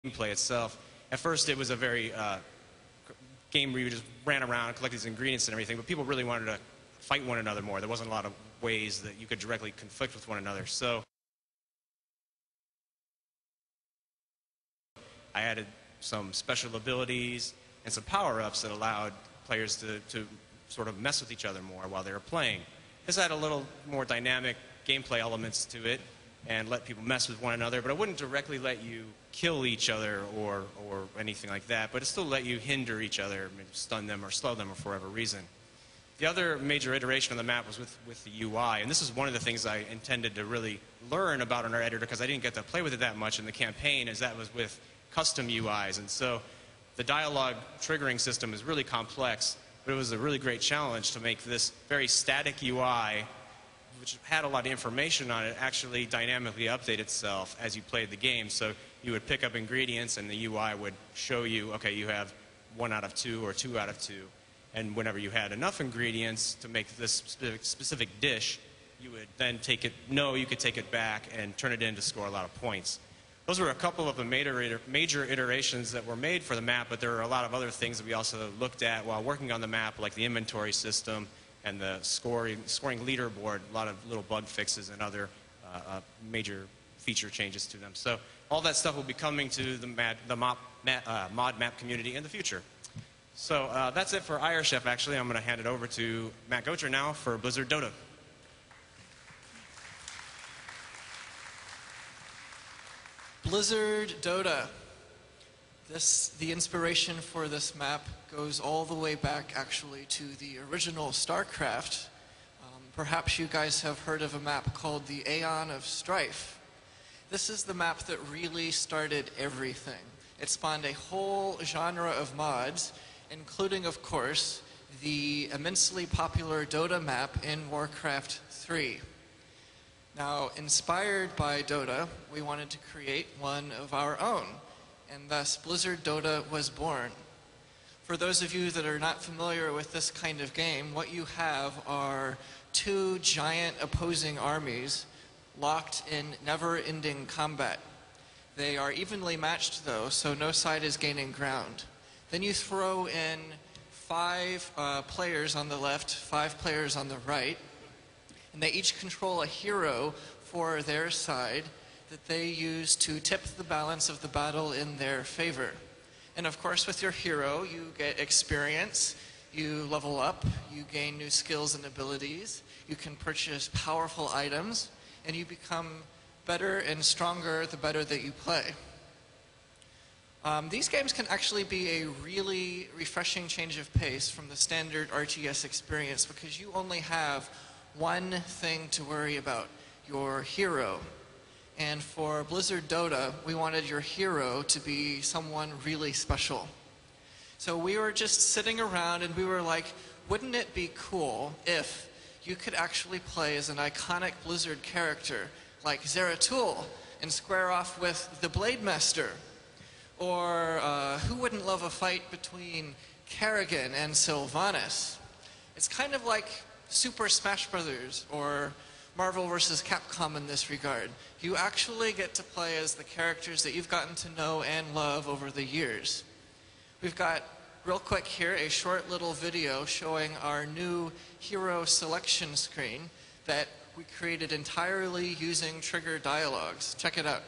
gameplay itself. At first, it was a very game where you just ran around, collected these ingredients and everything, but people really wanted to fight one another more. There wasn't a lot of ways that you could directly conflict with one another. So I added some special abilities and some power-ups that allowed players to sort of mess with each other more while they were playing. This had a little more dynamic gameplay elements to it and let people mess with one another, but it wouldn't directly let you kill each other or anything like that, but it still let you hinder each other, maybe stun them or slow them or for whatever reason. The other major iteration of the map was with the UI, and this is one of the things I intended to really learn about in our editor because I didn't get to play with it that much in the campaign, as that was with custom UIs. And so the dialogue triggering system is really complex, but it was a really great challenge to make this very static UI, which had a lot of information on it, actually dynamically update itself as you played the game. So you would pick up ingredients and the UI would show you, okay, you have 1 out of 2 or 2 out of 2. And whenever you had enough ingredients to make this specific dish, you would then take it, you could take it back and turn it in to score a lot of points. Those were a couple of the major iterations that were made for the map, but there are a lot of other things that we also looked at while working on the map, like the inventory system and the scoring leaderboard, a lot of little bug fixes and other major feature changes to them. So all that stuff will be coming to the mod map community in the future. So that's it for Iron Chef, actually. I'm going to hand it over to Matt Gocher now for Blizzard Dota. Blizzard Dota. The inspiration for this map goes all the way back, actually, to the original Starcraft. Perhaps you guys have heard of a map called the Aeon of Strife. This is the map that really started everything. It spawned a whole genre of mods, including, of course, the immensely popular Dota map in Warcraft 3. Now, inspired by Dota, we wanted to create one of our own, and thus Blizzard Dota was born. For those of you that are not familiar with this kind of game, what you have are 2 giant opposing armies locked in never-ending combat. They are evenly matched, though, so no side is gaining ground. Then you throw in 5 players on the left, 5 players on the right, and they each control a hero for their side that they use to tip the balance of the battle in their favor. And of course, with your hero, you get experience, you level up, you gain new skills and abilities, you can purchase powerful items, and you become better and stronger the better that you play. These games can actually be a really refreshing change of pace from the standard RTS experience because you only have one thing to worry about, your hero. And for Blizzard Dota, we wanted your hero to be someone really special. So we were just sitting around and we were like, wouldn't it be cool if you could actually play as an iconic Blizzard character like Zeratul and square off with the Blade Master? Or who wouldn't love a fight between Kerrigan and Sylvanas? It's kind of like Super Smash Brothers or Marvel vs. Capcom in this regard. You actually get to play as the characters that you've gotten to know and love over the years. We've got, real quick here, a short little video showing our new hero selection screen that we created entirely using trigger dialogues. Check it out.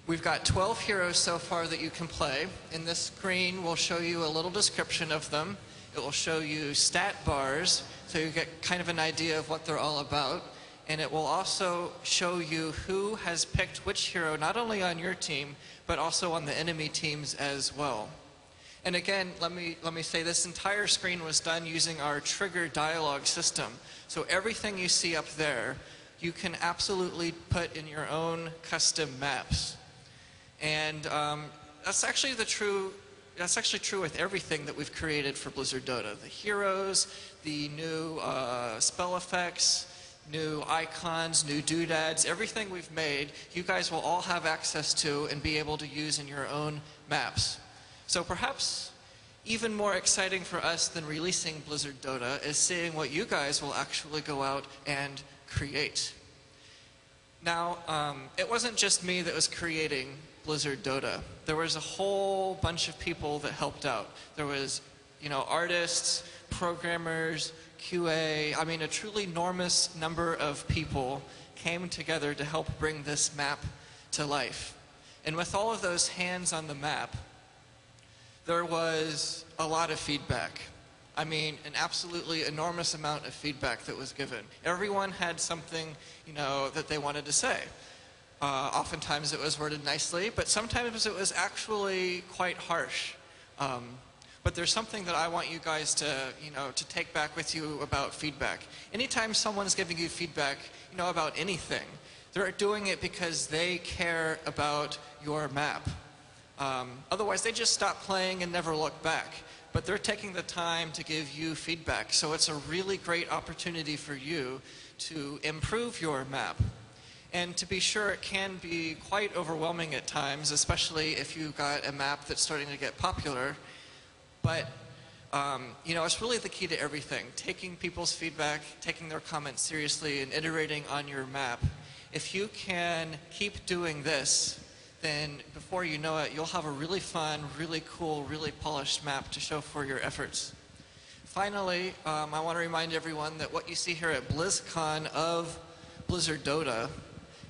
We've got 12 heroes so far that you can play. In this screen, we'll show you a little description of them. It will show you stat bars, so you get kind of an idea of what they're all about. And it will also show you who has picked which hero, not only on your team, but also on the enemy teams as well. And again, let me say this entire screen was done using our trigger dialogue system. So everything you see up there, you can absolutely put in your own custom maps. And that's actually true with everything that we've created for Blizzard Dota. The heroes, the new spell effects, new icons, new doodads, everything we've made, you guys will all have access to and be able to use in your own maps. So perhaps even more exciting for us than releasing Blizzard Dota is seeing what you guys will actually go out and create. Now, it wasn't just me that was creating Blizzard Dota. There was a whole bunch of people that helped out. There was, artists, programmers, QA. I mean, a truly enormous number of people came together to help bring this map to life. And with all of those hands on the map, there was a lot of feedback. I mean, an absolutely enormous amount of feedback that was given. Everyone had something, that they wanted to say. Oftentimes it was worded nicely, but sometimes it was actually quite harsh. But there's something that I want you guys to, to take back with you about feedback. Anytime someone's giving you feedback, about anything, they're doing it because they care about your map. Otherwise, they just stop playing and never look back. But they're taking the time to give you feedback. So it's a really great opportunity for you to improve your map. And to be sure, it can be quite overwhelming at times, especially if you've got a map that's starting to get popular. But, it's really the key to everything. Taking people's feedback, taking their comments seriously, and iterating on your map. If you can keep doing this, then before you know it, you'll have a really fun, really cool, really polished map to show for your efforts. Finally, I want to remind everyone that what you see here at BlizzCon of Blizzard Dota,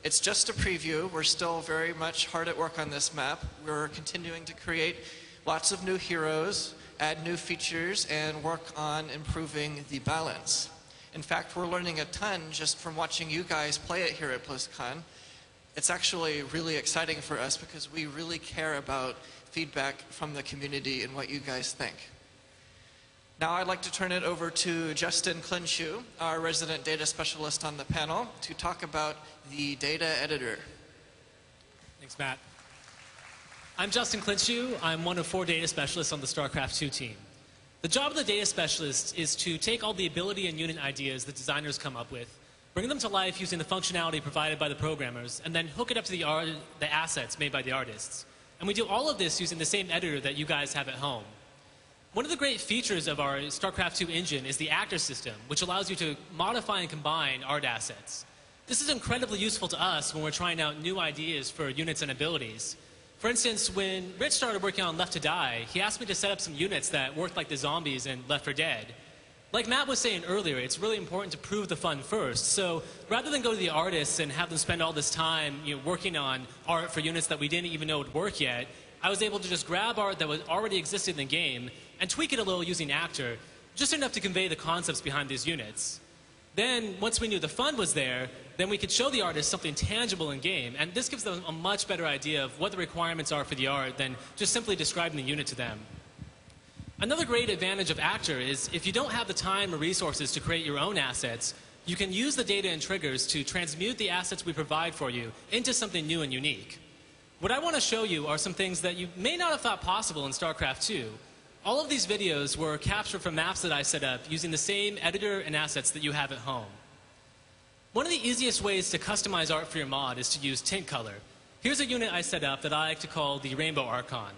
it's just a preview. We're still very much hard at work on this map. We're continuing to create lots of new heroes, add new features, and work on improving the balance. In fact, we're learning a ton just from watching you guys play it here at BlizzCon. It's actually really exciting for us because we really care about feedback from the community and what you guys think. Now I'd like to turn it over to Justin Clinshew, our resident data specialist on the panel, to talk about the data editor. Thanks, Matt. I'm Justin Clinshew. I'm one of 4 data specialists on the Starcraft 2 team. The job of the data specialist is to take all the ability and unit ideas that designers come up with, bring them to life using the functionality provided by the programmers, and then hook it up to the assets made by the artists. And we do all of this using the same editor that you guys have at home. One of the great features of our StarCraft 2 engine is the actor system, which allows you to modify and combine art assets. This is incredibly useful to us when we're trying out new ideas for units and abilities. For instance, when Rich started working on Left to Die, he asked me to set up some units that worked like the zombies in Left 4 Dead. Like Matt was saying earlier, it's really important to prove the fun first. So rather than go to the artists and have them spend all this time working on art for units that we didn't even know would work yet, I was able to just grab art that was already existed in the game and tweak it a little using Actor, just enough to convey the concepts behind these units. Then, once we knew the fun was there, then we could show the artists something tangible in game, and this gives them a much better idea of what the requirements are for the art than just simply describing the unit to them. Another great advantage of Actor is if you don't have the time or resources to create your own assets, you can use the data and triggers to transmute the assets we provide for you into something new and unique. What I want to show you are some things that you may not have thought possible in StarCraft 2. All of these videos were captured from maps that I set up using the same editor and assets that you have at home. One of the easiest ways to customize art for your mod is to use tint color. Here's a unit I set up that I like to call the Rainbow Archon.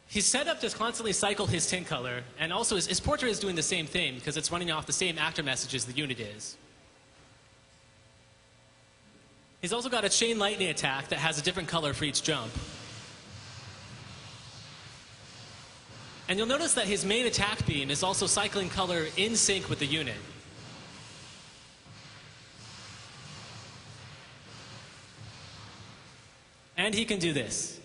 He's set up to constantly cycle his tint color, and also his portrait is doing the same thing because it's running off the same actor messages the unit is. He's also got a chain lightning attack that has a different color for each jump. And you'll notice that his main attack beam is also cycling color in sync with the unit. And he can do this.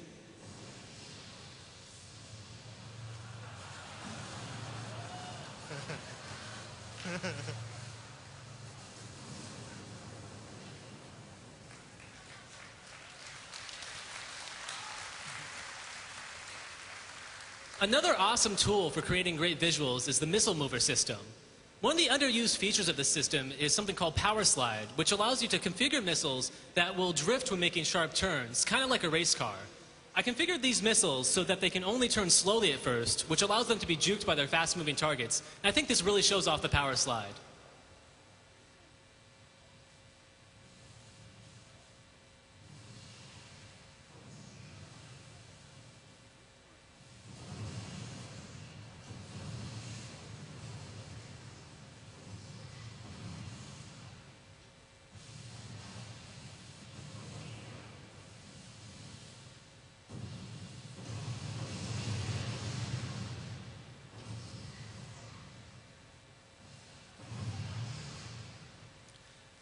Another awesome tool for creating great visuals is the missile mover system. One of the underused features of this system is something called Power Slide, which allows you to configure missiles that will drift when making sharp turns, kind of like a race car. I configured these missiles so that they can only turn slowly at first, which allows them to be juked by their fast-moving targets. And I think this really shows off the Power Slide.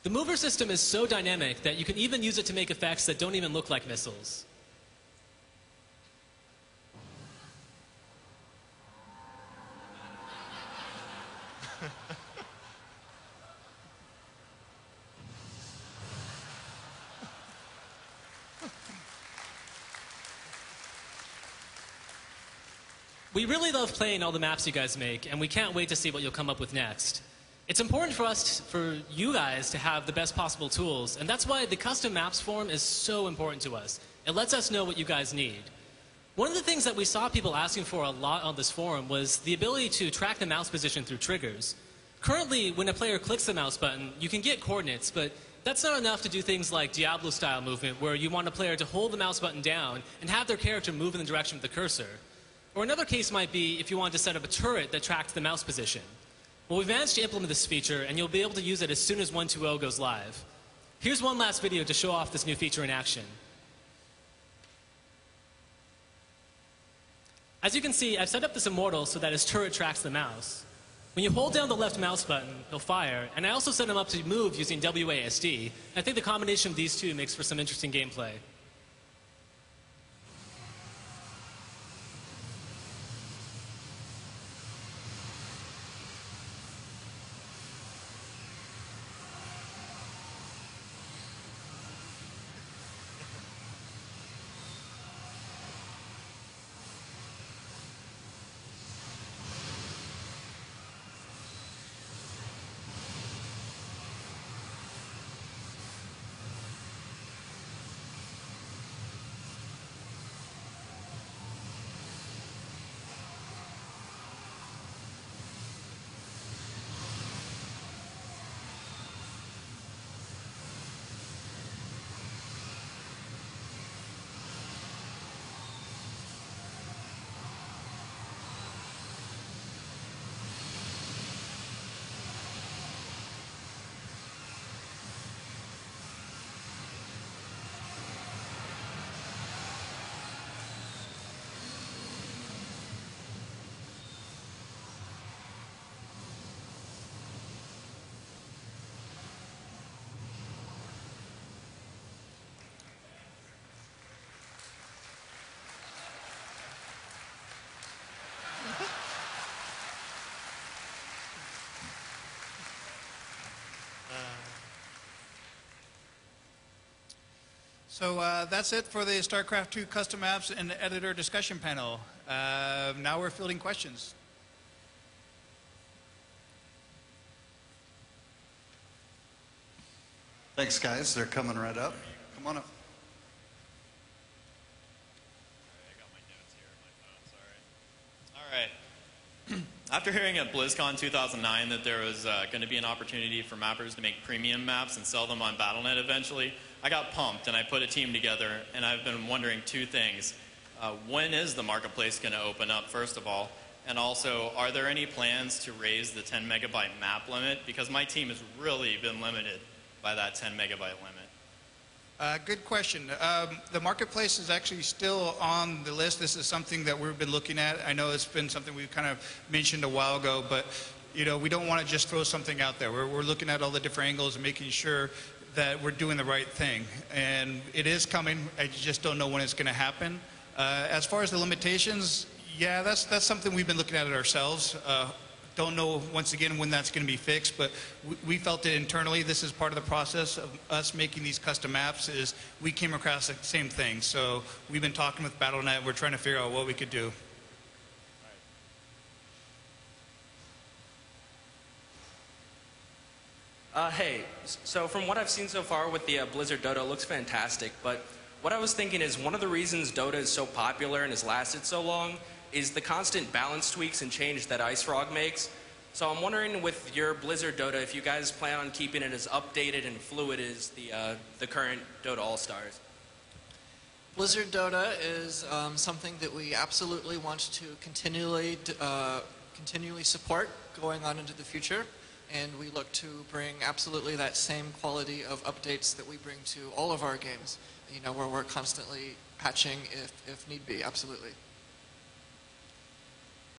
The mover system is so dynamic that you can even use it to make effects that don't even look like missiles. We really love playing all the maps you guys make, and we can't wait to see what you'll come up with next. It's important for us, for you guys, to have the best possible tools, and that's why the custom maps forum is so important to us. It lets us know what you guys need. One of the things that we saw people asking for a lot on this forum was the ability to track the mouse position through triggers. Currently, when a player clicks the mouse button, you can get coordinates, but that's not enough to do things like Diablo-style movement, where you want a player to hold the mouse button down and have their character move in the direction of the cursor. Or another case might be if you wanted to set up a turret that tracked the mouse position. Well, we've managed to implement this feature, and you'll be able to use it as soon as 1.2.0 goes live. Here's one last video to show off this new feature in action. As you can see, I've set up this Immortal so that his turret tracks the mouse. When you hold down the left mouse button, he'll fire, and I also set him up to move using WASD. I think the combination of these two makes for some interesting gameplay. So that's it for the StarCraft 2 custom apps and editor discussion panel. Now we're fielding questions. Thanks, guys. They're coming right up. Come on up. I got my notes here on my phone, sorry. All right. After hearing at Blizzcon 2009 that there was going to be an opportunity for mappers to make premium maps and sell them on Battle.net eventually, I got pumped and I put a team together, and I've been wondering two things. When is the marketplace going to open up, first of all? And also, are there any plans to raise the 10 megabyte map limit? Because my team has really been limited by that 10 megabyte limit. Good question. The marketplace is actually still on the list. This is something that we've been looking at. I know it's been something we kind of mentioned a while ago, but you know, we don't want to just throw something out there. We're looking at all the different angles and making sure that we're doing the right thing. And it is coming. I just don't know when it's going to happen. As far as the limitations, yeah, that's something we've been looking at it ourselves. Don't know, once again, when that's going to be fixed, but we felt it internally. This is part of the process of us making these custom apps, is we came across the same thing. So we've been talking with Battle.net. We're trying to figure out what we could do. Hey, so from what I've seen so far with the Blizzard Dota, it looks fantastic, but what I was thinking is one of the reasons Dota is so popular and has lasted so long is the constant balance tweaks and change that Ice Frog makes. So I'm wondering, with your Blizzard Dota, if you guys plan on keeping it as updated and fluid as the current Dota All-Stars. Blizzard Dota is something that we absolutely want to continually support going on into the future. And we look to bring absolutely that same quality of updates that we bring to all of our games, you know, where we're constantly patching if need be, absolutely.